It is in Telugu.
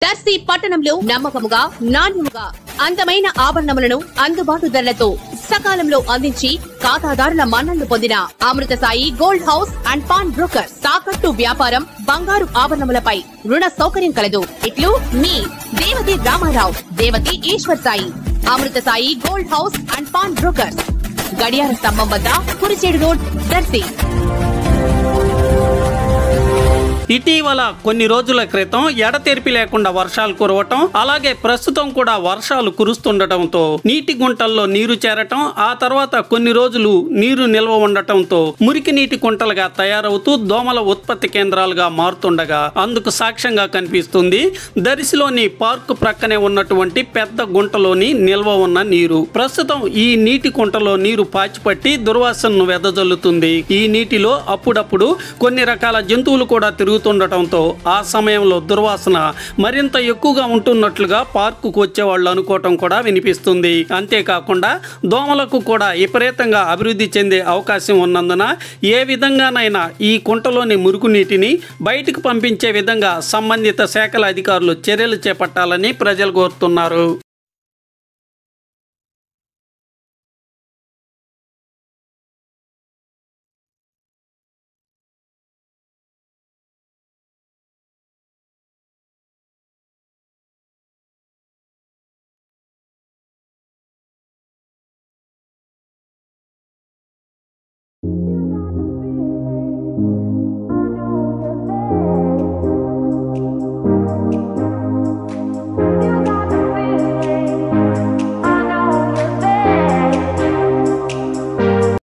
దర్శి పట్టణంలో నమ్మకముగా నాణ్యముగా అందమైన ఆభరణములను అందుబాటు ధరలతో సకాలంలో అందించి ఖాతాదారుల మన్ననలు పొందిన Amruthasai gold house and pawn broker తాకట్టు వ్యాపారం బంగారు ఆభరణములపై రుణ సౌకర్యం కలదు. ఇట్లు మీ Devathi Ramarao, Devathi Eshwar Sai, Amruthasai gold house and pawn broker, గడియార స్తంభం వద్ద కురిచేడు రోడ్, దర్శి. ఇటీవల కొన్ని రోజుల క్రితం ఎడతెరిపి లేకుండా వర్షాలు కురవటం, అలాగే ప్రస్తుతం కూడా వర్షాలు కురుస్తుండటంతో నీటి గుంటల్లో నీరు చేరటం, ఆ తర్వాత కొన్ని రోజులు నీరు నిల్వ ఉండటంతో మురికి నీటి కుంటలుగా తయారవుతూ దోమల ఉత్పత్తి కేంద్రాలుగా మారుతుండగా అందుకు సాక్ష్యంగా కనిపిస్తుంది దర్శిలోని పార్కు ప్రక్కనే ఉన్నటువంటి పెద్ద గుంటలోని నిల్వ ఉన్న నీరు. ప్రస్తుతం ఈ నీటి కుంటలో నీరు పాచిపట్టి దుర్వాసనను వెదజల్లుతుంది. ఈ నీటిలో అప్పుడప్పుడు కొన్ని రకాల జంతువులు కూడా తిరుగుతుండటంతో ఆ సమయంలో దుర్వాసన మరింత ఎక్కువగా ఉంటున్నట్లుగా పార్కుకు వచ్చే వాళ్ళు అనుకోవటం కూడా వినిపిస్తుంది. అంతేకాకుండా దోమలకు కూడా విపరీతంగా అభివృద్ధి చెందే అవకాశం ఉన్నందున ఏ విధంగానైనా ఈ కుంటలోని మురుగునీటిని బయటకు పంపించే విధంగా సంబంధిత శాఖల అధికారులు చర్యలు చేపట్టాలని ప్రజలు కోరుతున్నారు.